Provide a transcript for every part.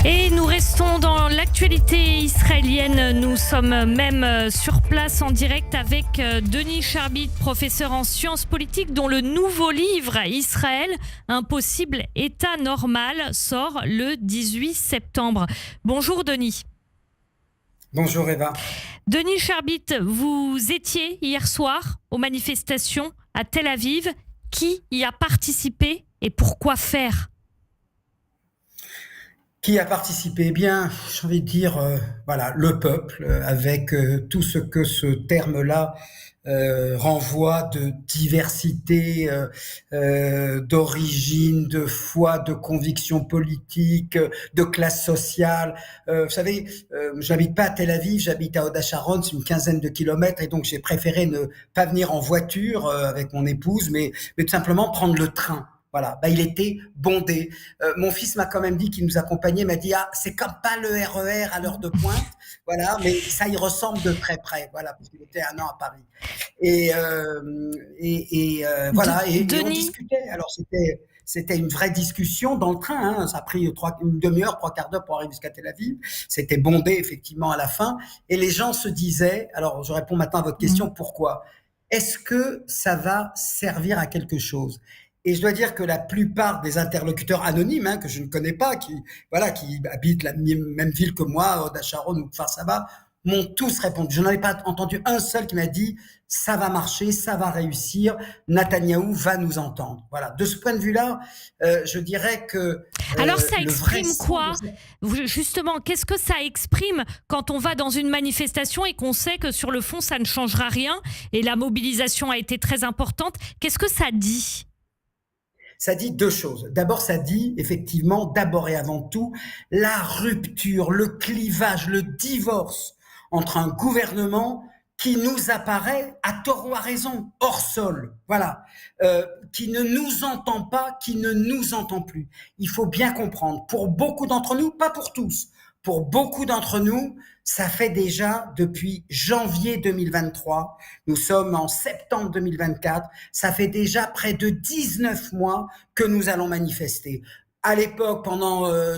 Et nous restons dans l'actualité israélienne. Nous sommes même sur place en direct avec Denis Charbit, professeur en sciences politiques, dont le nouveau livre « Israël, un possible État normal » sort le 18 septembre. Bonjour Denis. Bonjour Eva. Denis Charbit, vous étiez hier soir aux manifestations à Tel Aviv. Qui y a participé et pourquoi faire ? Qui a participé? Eh bien, j'ai envie de dire, voilà, le peuple, avec tout ce que ce terme-là renvoie de diversité, d'origine, de foi, de conviction politique, de classe sociale. Vous savez, j'habite pas à Tel Aviv, j'habite à Hod HaSharon, c'est une quinzaine de kilomètres, et donc j'ai préféré ne pas venir en voiture avec mon épouse, mais tout simplement prendre le train. Voilà, il était bondé. Mon fils m'a quand même dit qu'il nous accompagnait, m'a dit c'est comme pas le RER à l'heure de pointe, voilà, mais ça y ressemble de très près, voilà, parce qu'il était 1 an à Paris. Voilà, et on discutait. Alors c'était une vraie discussion dans le train, hein. Ça a pris une demi-heure, 3/4 d'heure pour arriver jusqu'à Tel Aviv. C'était bondé effectivement à la fin, et les gens se disaient. Alors je réponds maintenant à votre question, pourquoi ? Est-ce que ça va servir à quelque chose ? Et je dois dire que la plupart des interlocuteurs anonymes, que je ne connais pas, qui habitent la même ville que moi, Hod HaSharon ou Kfar Saba, m'ont tous répondu. Je n'en ai pas entendu un seul qui m'a dit ça va marcher, ça va réussir, Netanyahou va nous entendre. Voilà. De ce point de vue-là, je dirais que alors ça exprime quoi ? Justement, qu'est-ce que ça exprime quand on va dans une manifestation et qu'on sait que sur le fond ça ne changera rien et la mobilisation a été très importante ? Qu'est-ce que ça dit ? Ça dit deux choses. D'abord, ça dit effectivement, d'abord et avant tout, la rupture, le clivage, le divorce entre un gouvernement qui nous apparaît, à tort ou à raison, hors sol, voilà, qui ne nous entend pas, qui ne nous entend plus. Il faut bien comprendre, pour beaucoup d'entre nous, pas pour tous, pour beaucoup d'entre nous, ça fait déjà depuis janvier 2023, nous sommes en septembre 2024, ça fait déjà près de 19 mois que nous allons manifester. À l'époque,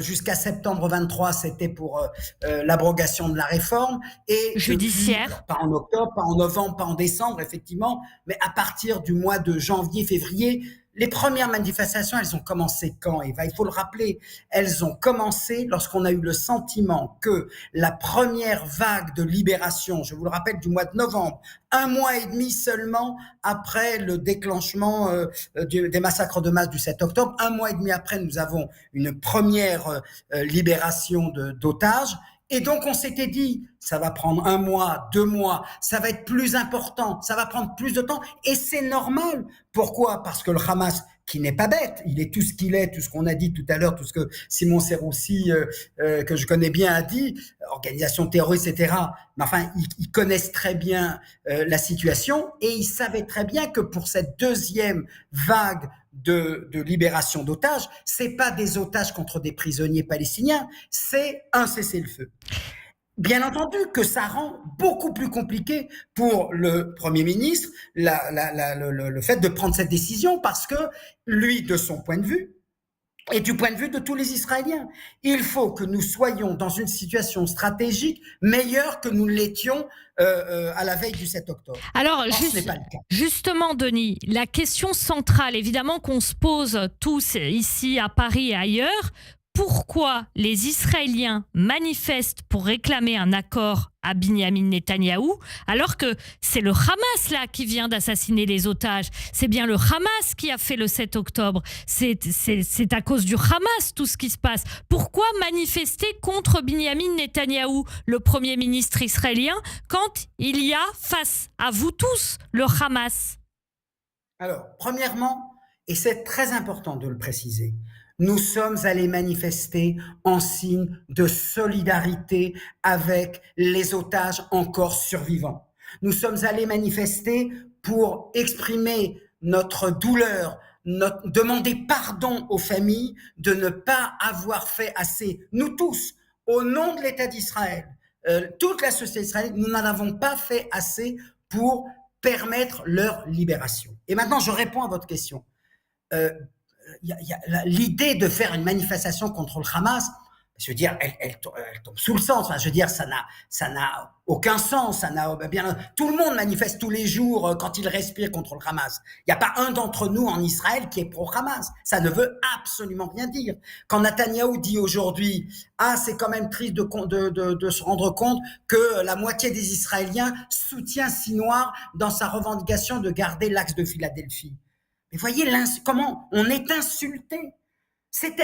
jusqu'à septembre 23, c'était pour l'abrogation de la réforme, et judiciaire. Depuis, pas en octobre, pas en novembre, pas en décembre, effectivement, mais à partir du mois de janvier, février, les premières manifestations, elles ont commencé quand, Eva ? Il faut le rappeler, elles ont commencé lorsqu'on a eu le sentiment que la première vague de libération, je vous le rappelle, du mois de novembre, 1 mois et demi seulement après le déclenchement des massacres de masse du 7 octobre, 1 mois et demi après, nous avons une première libération d'otages. Et donc, on s'était dit, ça va prendre 1 mois, 2 mois, ça va être plus important, ça va prendre plus de temps, et c'est normal. Pourquoi ? Parce que le Hamas, qui n'est pas bête, il est tout ce qu'il est, tout ce qu'on a dit tout à l'heure, tout ce que Simon Serroussi, que je connais bien, a dit, organisation terroriste, etc. Mais enfin, ils connaissent très bien la situation, et ils savaient très bien que pour cette deuxième vague de libération d'otages, c'est pas des otages contre des prisonniers palestiniens, c'est un cessez-le-feu. Bien entendu que ça rend beaucoup plus compliqué pour le Premier ministre le fait de prendre cette décision, parce que lui, de son point de vue, et du point de vue de tous les Israéliens, il faut que nous soyons dans une situation stratégique meilleure que nous l'étions à la veille du 7 octobre. Alors, justement, Denis, la question centrale, évidemment, qu'on se pose tous ici à Paris et ailleurs, pourquoi les Israéliens manifestent pour réclamer un accord à Binyamin Netanyahou, alors que c'est le Hamas là qui vient d'assassiner les otages. C'est bien le Hamas qui a fait le 7 octobre. C'est à cause du Hamas tout ce qui se passe. Pourquoi manifester contre Binyamin Netanyahou, le Premier ministre israélien, quand il y a face à vous tous le Hamas ? Alors, premièrement, et c'est très important de le préciser, nous sommes allés manifester en signe de solidarité avec les otages encore survivants. Nous sommes allés manifester pour exprimer notre douleur, demander pardon aux familles de ne pas avoir fait assez. Nous tous, au nom de l'État d'Israël, toute la société israélienne, nous n'en avons pas fait assez pour permettre leur libération. Et maintenant, je réponds à votre question. L'idée de faire une manifestation contre le Hamas, je veux dire, elle tombe sous le sens. Enfin, je veux dire, ça n'a aucun sens. Tout le monde manifeste tous les jours quand il respire contre le Hamas. Il n'y a pas un d'entre nous en Israël qui est pro-Hamas. Ça ne veut absolument rien dire. Quand Netanyahou dit aujourd'hui, c'est quand même triste de se rendre compte que la moitié des Israéliens soutient Sinoir dans sa revendication de garder l'axe de Philadelphie. Mais voyez comment on est insulté.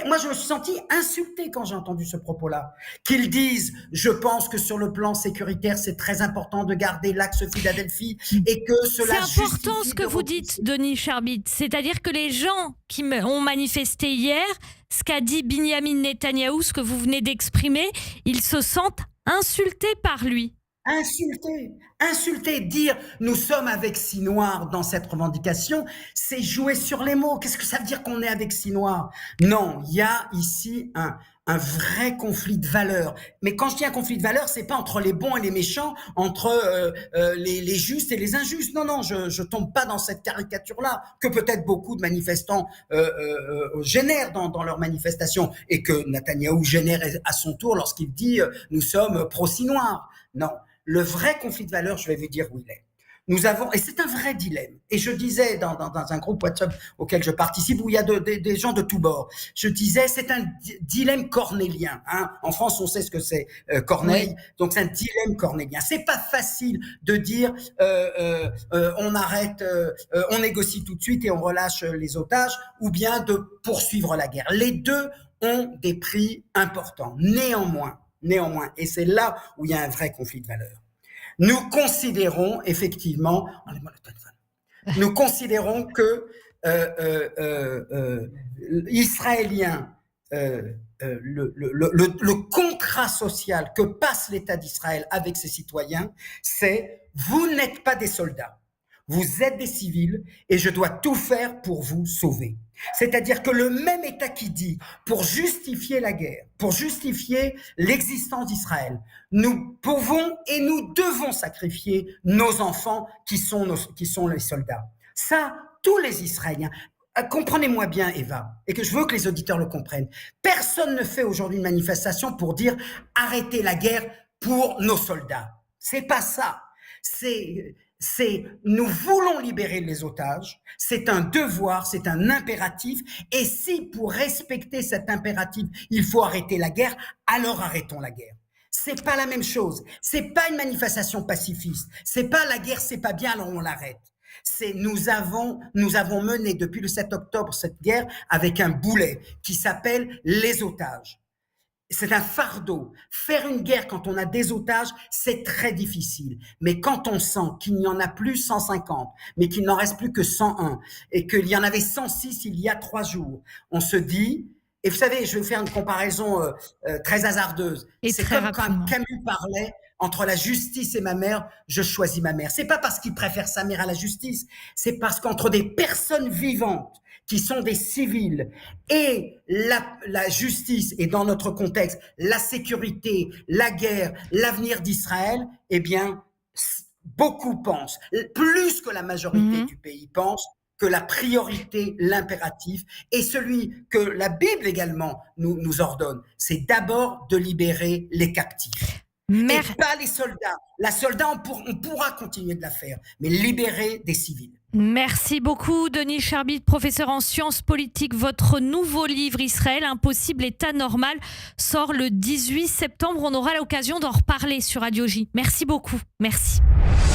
Moi, je me suis senti insulté quand j'ai entendu ce propos-là. Qu'ils disent, je pense que sur le plan sécuritaire, c'est très important de garder l'axe Philadelphie et que cela c'est important ce que vous dites, Denis Charbit. C'est-à-dire que les gens qui ont manifesté hier, ce qu'a dit Binyamin Netanyahou, ce que vous venez d'exprimer, ils se sentent insultés par lui. Insulter, dire nous sommes avec Sinoir dans cette revendication, c'est jouer sur les mots. Qu'est-ce que ça veut dire qu'on est avec Sinoir? Non, il y a ici un vrai conflit de valeurs. Mais quand je dis un conflit de valeurs, c'est pas entre les bons et les méchants, entre les justes et les injustes. Non, je tombe pas dans cette caricature-là que peut-être beaucoup de manifestants génèrent dans leurs manifestations et que Netanyahou génère à son tour lorsqu'il dit nous sommes pro-Sinoir. Non. Le vrai conflit de valeurs, je vais vous dire où il est. Et c'est un vrai dilemme. Et je disais dans un groupe WhatsApp auquel je participe, où il y a des gens de tous bords, je disais, c'est un dilemme cornélien. Hein. En France, on sait ce que c'est Corneille, donc c'est un dilemme cornélien. C'est pas facile de dire, on arrête, on négocie tout de suite et on relâche les otages, ou bien de poursuivre la guerre. Les deux ont des prix importants. Néanmoins, et c'est là où il y a un vrai conflit de valeurs. Nous considérons effectivement, nous considérons que Israéliens, le contrat social que passe l'État d'Israël avec ses citoyens, c'est vous n'êtes pas des soldats, vous êtes des civils et je dois tout faire pour vous sauver. C'est-à-dire que le même État qui dit, pour justifier la guerre, pour justifier l'existence d'Israël, nous pouvons et nous devons sacrifier nos enfants qui sont les soldats. Ça, tous les Israéliens, comprenez-moi bien, Eva, et que je veux que les auditeurs le comprennent. Personne ne fait aujourd'hui une manifestation pour dire arrêtez la guerre pour nos soldats. C'est pas ça. Nous voulons libérer les otages, c'est un devoir, c'est un impératif, et si pour respecter cet impératif, il faut arrêter la guerre, alors arrêtons la guerre. C'est pas la même chose, c'est pas une manifestation pacifiste, c'est pas la guerre, c'est pas bien, alors on l'arrête. Nous avons mené depuis le 7 octobre cette guerre avec un boulet qui s'appelle les otages. C'est un fardeau. Faire une guerre quand on a des otages, c'est très difficile. Mais quand on sent qu'il n'y en a plus 150, mais qu'il n'en reste plus que 101, et qu'il y en avait 106 il y a 3 jours, on se dit, et vous savez, je vais vous faire une comparaison très hasardeuse. C'est comme quand Camus parlait, entre la justice et ma mère, je choisis ma mère. C'est pas parce qu'il préfère sa mère à la justice, c'est parce qu'entre des personnes vivantes, qui sont des civils, et la justice, et dans notre contexte, la sécurité, la guerre, l'avenir d'Israël, eh bien, beaucoup pensent, plus que la majorité du pays pense, que la priorité, l'impératif, et celui que la Bible également nous ordonne, c'est d'abord de libérer les captifs. Et pas les soldats. La soldat, on pourra continuer de la faire, mais libérer des civils. Merci beaucoup, Denis Charbit, professeur en sciences politiques. Votre nouveau livre, Israël, impossible état normal, sort le 18 septembre. On aura l'occasion d'en reparler sur Radio J. Merci beaucoup. Merci.